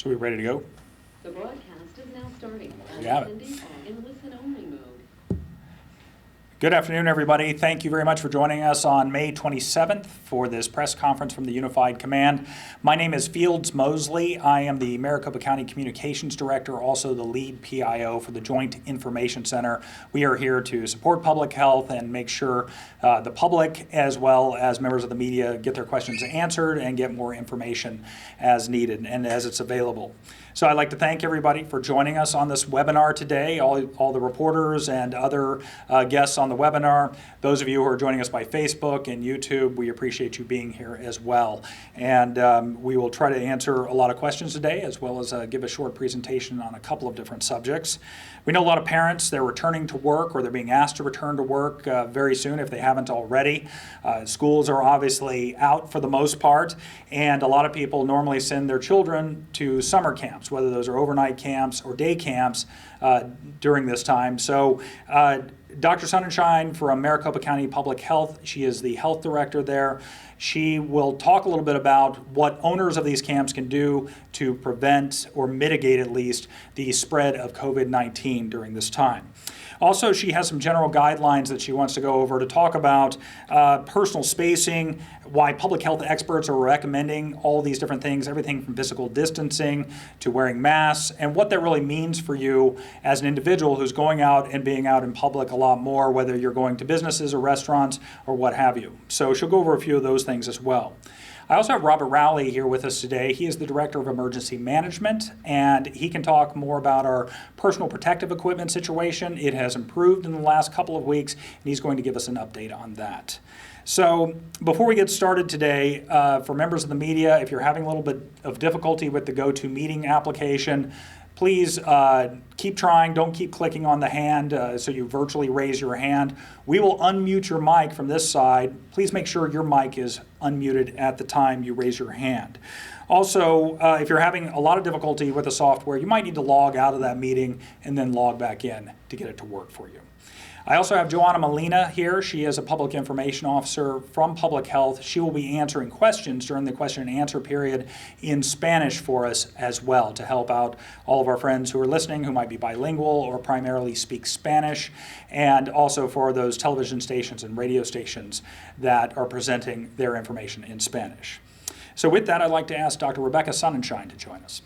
So we ready to go? The broadcast is now starting. We have it. Attendees are in listen-only mode. Good afternoon, everybody. Thank you very much for joining us on May 27th for this press conference from the Unified Command. My name is Fields Mosley. I am the Maricopa County Communications Director, also the lead PIO for the Joint Information Center. We are here to support public health and make sure the public as well as members of the media get their questions answered and get more information as needed and as it's available. So I'd like to thank everybody for joining us on this webinar today, all the reporters and other guests on the webinar. Those of you who are joining us by Facebook and YouTube, we appreciate you being here as well. And we will try to answer a lot of questions today, as well as give a short presentation on a couple of different subjects. We know a lot of parents, they're returning to work or they're being asked to return to work very soon if they haven't already. Schools are obviously out for the most part, and a lot of people normally send their children to summer camps, whether those are overnight camps or day camps during this time. So Dr. Sonnenschein from Maricopa County Public Health, she is the health director there. She will talk a little bit about what owners of these camps can do to prevent or mitigate at least the spread of COVID-19 during this time. Also, she has some general guidelines that she wants to go over to talk about personal spacing, why public health experts are recommending all these different things, everything from physical distancing to wearing masks, and what that really means for you as an individual who's going out and being out in public a lot more, whether you're going to businesses or restaurants or what have you. So she'll go over a few of those things as well. I also have Robert Rowley here with us today. He is the Director of Emergency Management, and he can talk more about our personal protective equipment situation. It has improved in the last couple of weeks, and he's going to give us an update on that. So before we get started today, for members of the media, if you're having a little bit of difficulty with the GoToMeeting application, please keep trying. Don't keep clicking on the hand so you virtually raise your hand. We will unmute your mic from this side. Please make sure your mic is unmuted at the time you raise your hand. Also, if you're having a lot of difficulty with the software, you might need to log out of that meeting and then log back in to get it to work for you. I also have Joanna Molina here. She is a public information officer from Public Health. She will be answering questions during the question and answer period in Spanish for us as well to help out all of our friends who are listening who might be bilingual or primarily speak Spanish, and also for those television stations and radio stations that are presenting their information in Spanish. So with that, I'd like to ask Dr. Rebecca Sonnenschein to join us.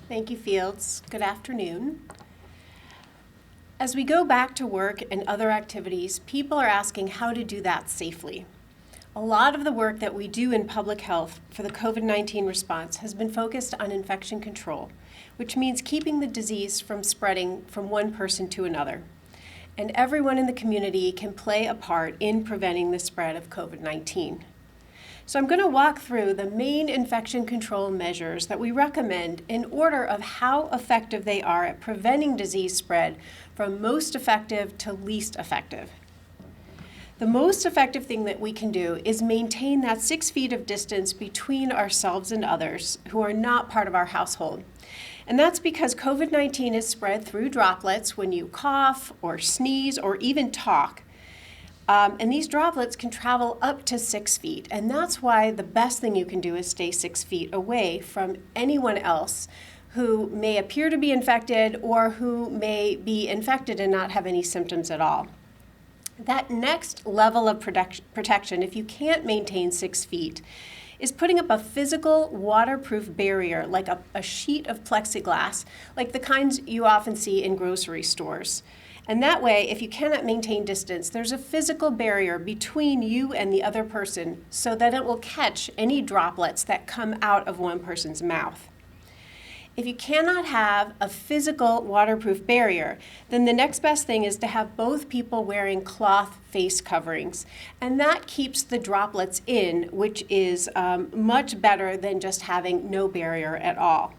Thank you, Fields. Good afternoon. As we go back to work and other activities, people are asking how to do that safely. A lot of the work that we do in public health for the COVID-19 response has been focused on infection control, which means keeping the disease from spreading from one person to another. And everyone in the community can play a part in preventing the spread of COVID-19. So I'm going to walk through the main infection control measures that we recommend in order of how effective they are at preventing disease spread from most effective to least effective. The most effective thing that we can do is maintain that 6 feet of distance between ourselves and others who are not part of our household. And that's because COVID-19 is spread through droplets when you cough or sneeze or even talk. And these droplets can travel up to 6 feet, and that's why the best thing you can do is stay 6 feet away from anyone else who may appear to be infected or who may be infected and not have any symptoms at all. That next level of protection, if you can't maintain 6 feet, is putting up a physical waterproof barrier, like a sheet of plexiglass, like the kinds you often see in grocery stores. And that way, if you cannot maintain distance, there's a physical barrier between you and the other person so that it will catch any droplets that come out of one person's mouth. If you cannot have a physical waterproof barrier, then the next best thing is to have both people wearing cloth face coverings. And that keeps the droplets in, which is much better than just having no barrier at all.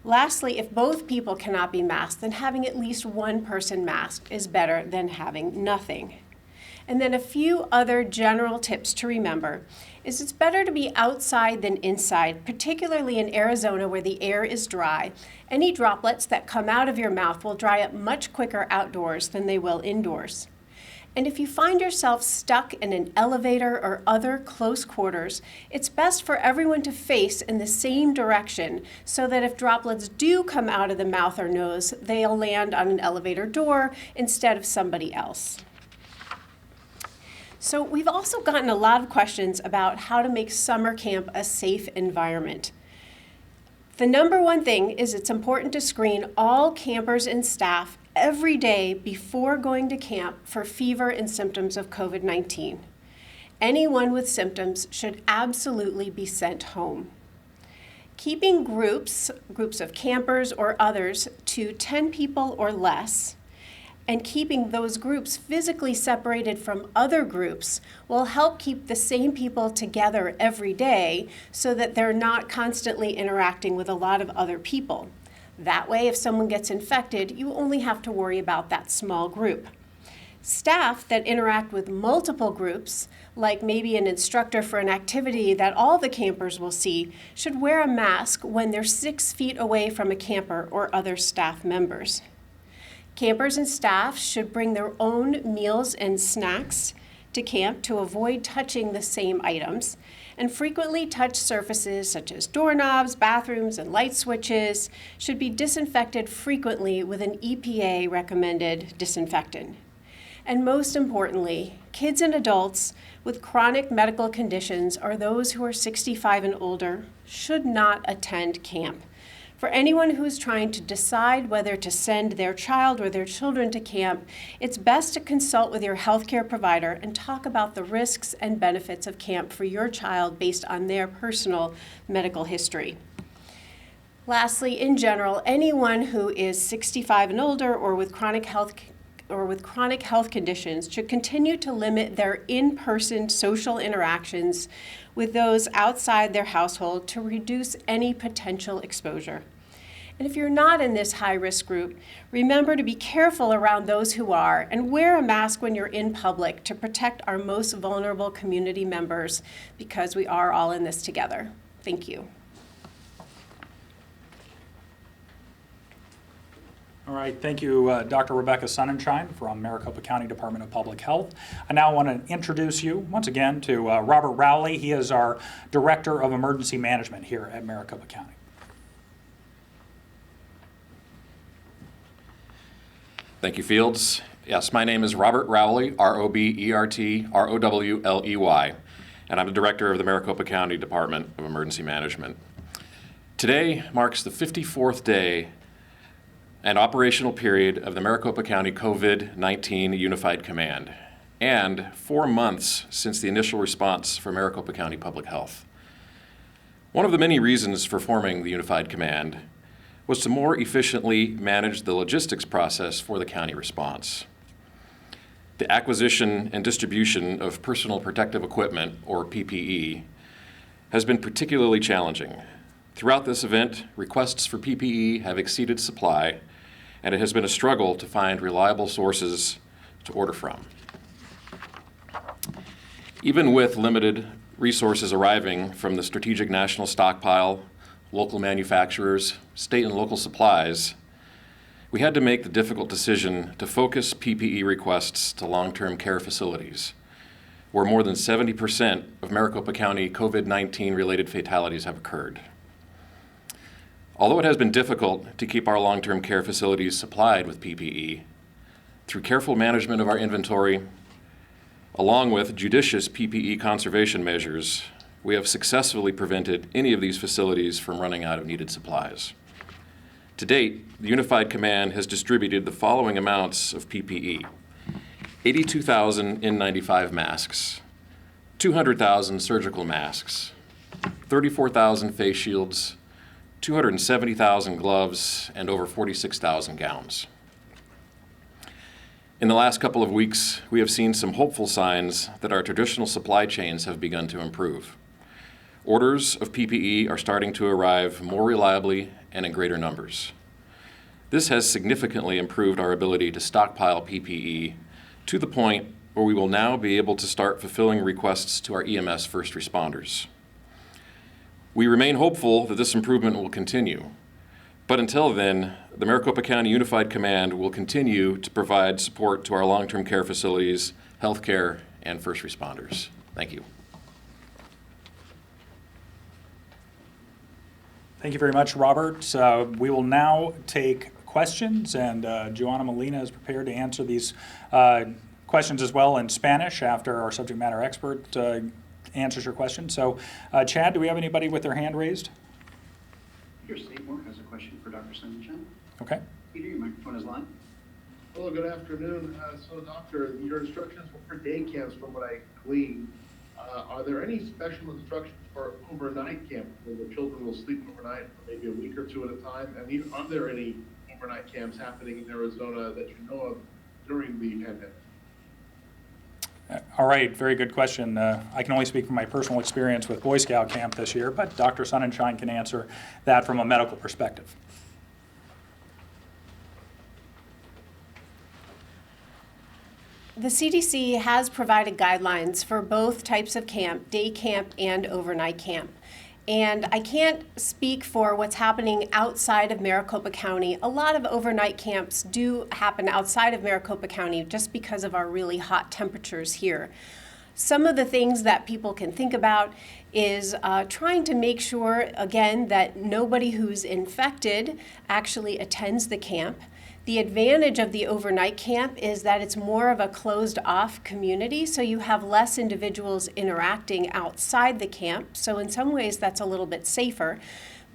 Lastly, if both people cannot be masked, then having at least one person masked is better than having nothing. And then a few other general tips to remember is it's better to be outside than inside, particularly in Arizona where the air is dry. Any droplets that come out of your mouth will dry up much quicker outdoors than they will indoors. And if you find yourself stuck in an elevator or other close quarters, it's best for everyone to face in the same direction so that if droplets do come out of the mouth or nose, they'll land on an elevator door instead of somebody else. So we've also gotten a lot of questions about how to make summer camp a safe environment. The number one thing is it's important to screen all campers and staff every day before going to camp for fever and symptoms of COVID-19. Anyone with symptoms should absolutely be sent home. Keeping groups of campers or others to 10 people or less, and keeping those groups physically separated from other groups will help keep the same people together every day so that they're not constantly interacting with a lot of other people. That way, if someone gets infected, you only have to worry about that small group. Staff that interact with multiple groups, like maybe an instructor for an activity that all the campers will see, should wear a mask when they're 6 feet away from a camper or other staff members. Campers and staff should bring their own meals and snacks to camp to avoid touching the same items, and frequently touched surfaces such as doorknobs, bathrooms, and light switches should be disinfected frequently with an EPA recommended disinfectant. And most importantly, kids and adults with chronic medical conditions or those who are 65 and older should not attend camp. For anyone who is trying to decide whether to send their child or their children to camp, it's best to consult with your healthcare provider and talk about the risks and benefits of camp for your child based on their personal medical history. Lastly, in general, anyone who is 65 and older or with chronic health conditions should continue to limit their in-person social interactions with those outside their household to reduce any potential exposure. And if you're not in this high-risk group, remember to be careful around those who are and wear a mask when you're in public to protect our most vulnerable community members because we are all in this together. Thank you. All right, thank you, Dr. Rebecca Sonnenschein from Maricopa County Department of Public Health. I now want to introduce you once again to Robert Rowley. He is our Director of Emergency Management here at Maricopa County. Thank you, Fields. Yes, my name is Robert Rowley, R-O-B-E-R-T-R-O-W-L-E-Y, and I'm the Director of the Maricopa County Department of Emergency Management. Today marks the 54th day and operational period of the Maricopa County COVID-19 Unified Command, and 4 months since the initial response for Maricopa County Public Health. One of the many reasons for forming the Unified Command was to more efficiently manage the logistics process for the county response. The acquisition and distribution of personal protective equipment, or PPE, has been particularly challenging. Throughout this event, requests for PPE have exceeded supply, and it has been a struggle to find reliable sources to order from. Even with limited resources arriving from the Strategic National Stockpile, local manufacturers, state and local supplies, we had to make the difficult decision to focus PPE requests to long-term care facilities, where more than 70% of Maricopa County COVID-19 related fatalities have occurred. Although it has been difficult to keep our long-term care facilities supplied with PPE, through careful management of our inventory, along with judicious PPE conservation measures, we have successfully prevented any of these facilities from running out of needed supplies. To date, the Unified Command has distributed the following amounts of PPE: 82,000 N95 masks, 200,000 surgical masks, 34,000 face shields, 270,000 gloves, and over 46,000 gowns. In the last couple of weeks, we have seen some hopeful signs that our traditional supply chains have begun to improve. Orders of PPE are starting to arrive more reliably and in greater numbers. This has significantly improved our ability to stockpile PPE to the point where we will now be able to start fulfilling requests to our EMS first responders. We remain hopeful that this improvement will continue, but until then, the Maricopa County Unified Command will continue to provide support to our long-term care facilities healthcare, and first responders. Thank you. Thank you very much, Robert. We will now take questions, and Joanna Molina is prepared to answer these questions as well in Spanish after our subject matter expert answers your question. So, Chad, do we have anybody with their hand raised? Peter Seymour has a question for Dr. Sunshine. Okay. Peter, your microphone is live. Hello, good afternoon. So, Doctor, your instructions were for day camps from what I gleaned. Are there any special instructions for overnight camp where the children will sleep overnight for maybe a week or two at a time? And are there any overnight camps happening in Arizona that you know of during the pandemic? All right, very good question. I can only speak from my personal experience with Boy Scout camp this year, but Dr. Sonnenschein can answer that from a medical perspective. The CDC has provided guidelines for both types of camp, day camp and overnight camp. And I can't speak for what's happening outside of Maricopa County. A lot of overnight camps do happen outside of Maricopa County just because of our really hot temperatures here. Some of the things that people can think about is trying to make sure, again, that nobody who's infected actually attends the camp. The advantage of the overnight camp is that it's more of a closed-off community, so you have less individuals interacting outside the camp. So in some ways, that's a little bit safer.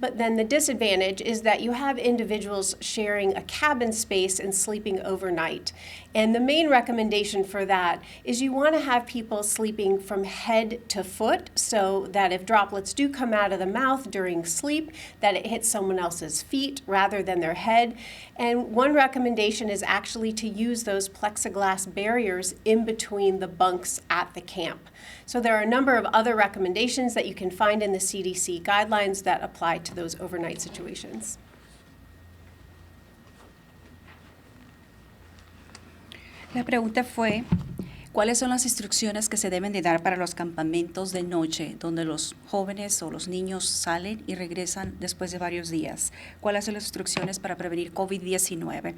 But then the disadvantage is that you have individuals sharing a cabin space and sleeping overnight. And the main recommendation for that is you want to have people sleeping from head to foot so that if droplets do come out of the mouth during sleep, that it hits someone else's feet rather than their head. And one recommendation is actually to use those plexiglass barriers in between the bunks at the camp. So there are a number of other recommendations that you can find in the CDC guidelines that apply to those overnight situations. La pregunta fue, ¿cuáles son las instrucciones que se deben de dar para los campamentos de noche, donde los jóvenes o los niños salen y regresan después de varios días? ¿Cuáles son las instrucciones para prevenir COVID-19?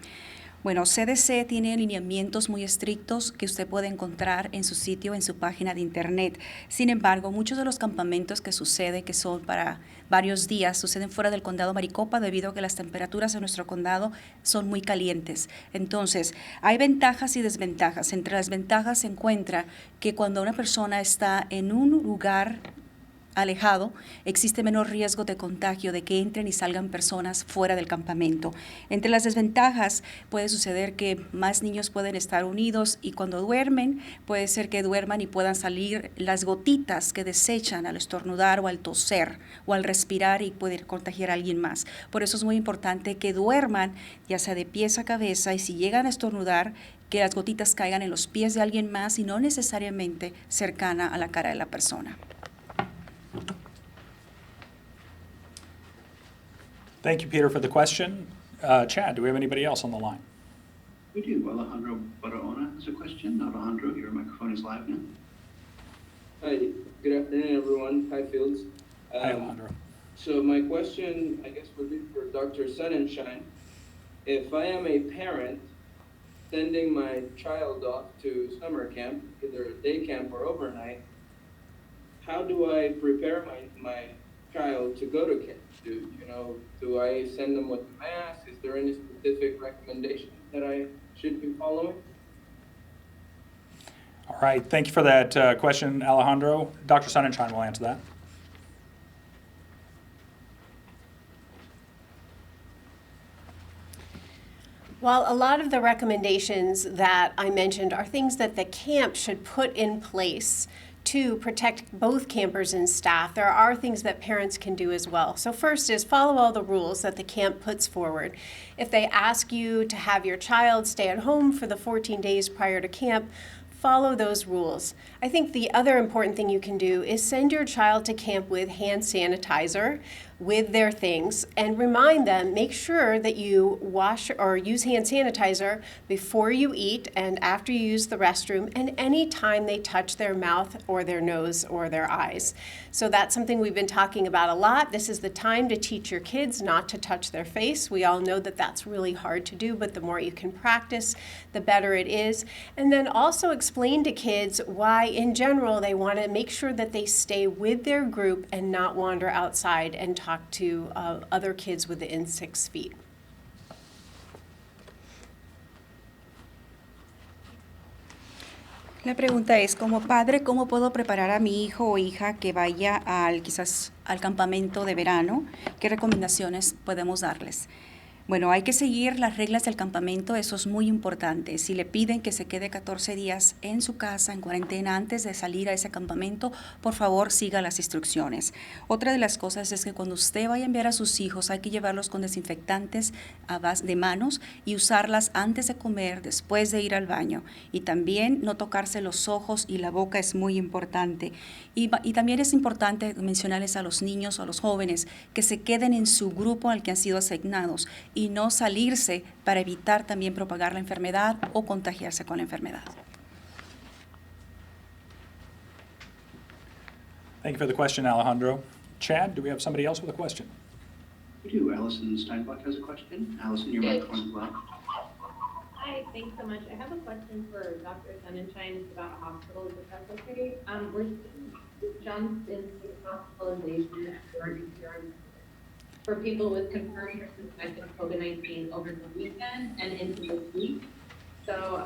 Bueno, CDC tiene lineamientos muy estrictos que usted puede encontrar en su sitio, en su página de internet. Sin embargo, muchos de los campamentos que suceden, que son para varios días, suceden fuera del condado Maricopa debido a que las temperaturas en nuestro condado son muy calientes. Entonces, hay ventajas y desventajas. Entre las ventajas se encuentra que cuando una persona está en un lugar alejado, existe menor riesgo de contagio, de que entren y salgan personas fuera del campamento. Entre las desventajas puede suceder que más niños pueden estar unidos y cuando duermen, puede ser que duerman y puedan salir las gotitas que desechan al estornudar o al toser o al respirar y poder contagiar a alguien más. Por eso es muy importante que duerman, ya sea de pies a cabeza, y si llegan a estornudar, que las gotitas caigan en los pies de alguien más y no necesariamente cercana a la cara de la persona. Thank you, Peter, for the question. Chad, do we have anybody else on the line? We do. Alejandro Barahona has a question. Alejandro, your microphone is live now. Hi, good afternoon, everyone. Hi, Fields. Hi, Alejandro. So my question, I guess, would be for Dr. Sonnenschein. If I am a parent sending my child off to summer camp, either day camp or overnight, how do I prepare my child to go to camp? Do I send them with a mask? Is there any specific recommendation that I should be following? All right, thank you for that question, Alejandro. Dr. Sonnenschein will answer that. While a lot of the recommendations that I mentioned are things that the camp should put in place to protect both campers and staff, there are things that parents can do as well. So first is follow all the rules that the camp puts forward. If they ask you to have your child stay at home for the 14 days prior to camp, follow those rules. I think the other important thing you can do is send your child to camp with hand sanitizer with their things and remind them, make sure that you wash or use hand sanitizer before you eat and after you use the restroom and any time they touch their mouth or their nose or their eyes. So that's something we've been talking about a lot. This is the time to teach your kids not to touch their face. We all know that that's really hard to do, but the more you can practice, the better it is. And then also explain explain to kids why, in general, they want to make sure that they stay with their group and not wander outside and talk to other kids within 6 feet. La pregunta es, como padre, ¿cómo puedo preparar a mi hijo o hija que vaya quizás al campamento de verano? ¿Qué recomendaciones podemos darles? Bueno, hay que seguir las reglas del campamento, eso es muy importante. Si le piden que se quede 14 días en su casa, en cuarentena, antes de salir a ese campamento, por favor siga las instrucciones. Otra de las cosas es que cuando usted vaya a enviar a sus hijos, hay que llevarlos con desinfectantes a base de manos y usarlas antes de comer, después de ir al baño. Y también no tocarse los ojos y la boca es muy importante. Y también es importante mencionarles a los niños o a los jóvenes que se queden en su grupo al que han sido asignados y no salirse para evitar también propagar la enfermedad o contagiarse con la enfermedad. Thank you for the question, Alejandro. Chad, do we have somebody else with a question? We do. Allison Steinbach has a question. Allison, your microphone is well. Hi, thanks so much. I have a question for Dr. Sonnenschein. It's about hospitals, if that's okay. We're seeing jumps in hospitalization for people with confirmed or suspected COVID-19 over the weekend and into this week. So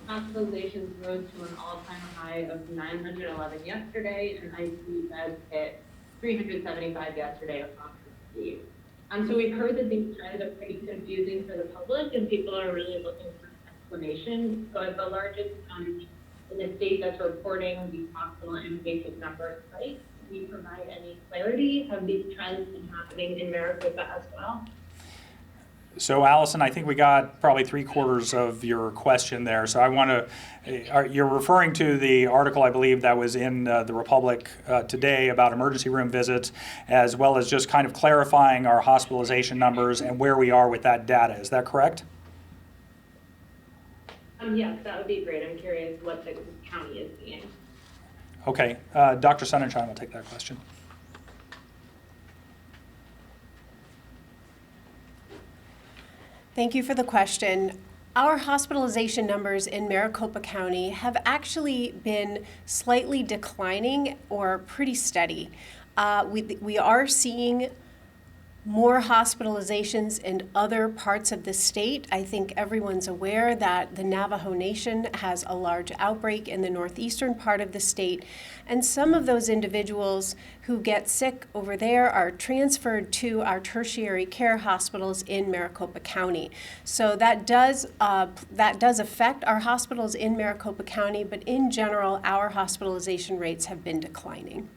hospitalizations rose to an all-time high of 911 yesterday, and ICU beds hit 375 yesterday across the state. So we've heard that these trends are pretty confusing for the public, and people are really looking for an explanation. So as the largest in the state that's reporting these hospital inpatient numbers, right? Can you provide any clarity? Have these trends been happening in Maricopa as well? So, Allison, I think we got probably 3/4 of your question there. So I want to, you're referring to the article, I believe, that was in the Republic today about emergency room visits, as well as just kind of clarifying our hospitalization numbers and where we are with that data. Is that correct? Yes, that would be great. I'm curious what the county is seeing. Okay, Dr. Sonnenschein will take that question. Thank you for the question. Our hospitalization numbers in Maricopa County have actually been slightly declining or pretty steady. We are seeing more hospitalizations in other parts of the state. I think everyone's aware that the Navajo Nation has a large outbreak in the northeastern part of the state, and some of those individuals who get sick over there are transferred to our tertiary care hospitals in Maricopa County. So that does affect our hospitals in Maricopa County, but in general, our hospitalization rates have been declining.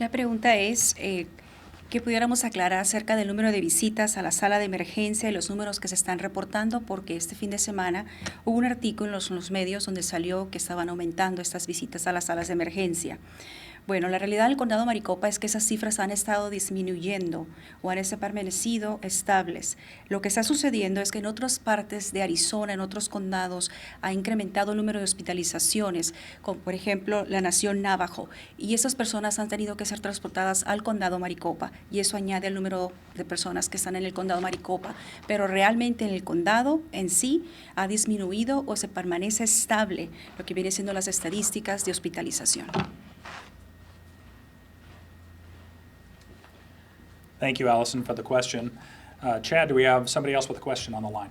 La pregunta es que pudiéramos aclarar acerca del número de visitas a la sala de emergencia y los números que se están reportando, porque este fin de semana hubo un artículo en los medios donde salió que estaban aumentando estas visitas a las salas de emergencia. Bueno, la realidad del condado Maricopa es que esas cifras han estado disminuyendo o han permanecido estables. Lo que está sucediendo es que en otras partes de Arizona, en otros condados, ha incrementado el número de hospitalizaciones, como por ejemplo la nación Navajo, y esas personas han tenido que ser transportadas al condado Maricopa, y eso añade el número de personas que están en el condado Maricopa. Pero realmente en el condado en sí ha disminuido o se permanece estable lo que viene siendo las estadísticas de hospitalización. Thank you, Allison, for the question. Chad, do we have somebody else with a question on the line?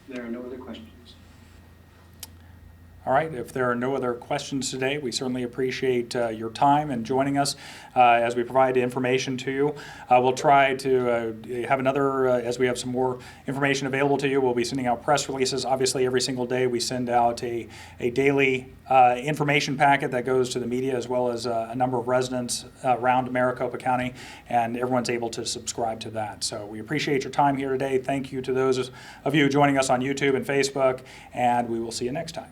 There are no other questions. All right, if there are no other questions today, we certainly appreciate your time and joining us as we provide information to you. We'll try to have another, as we have some more information available to you, we'll be sending out press releases. Obviously, every single day we send out a daily information packet that goes to the media as well as a number of residents around Maricopa County, and everyone's able to subscribe to that. So we appreciate your time here today. Thank you to those of you joining us on YouTube and Facebook, and we will see you next time.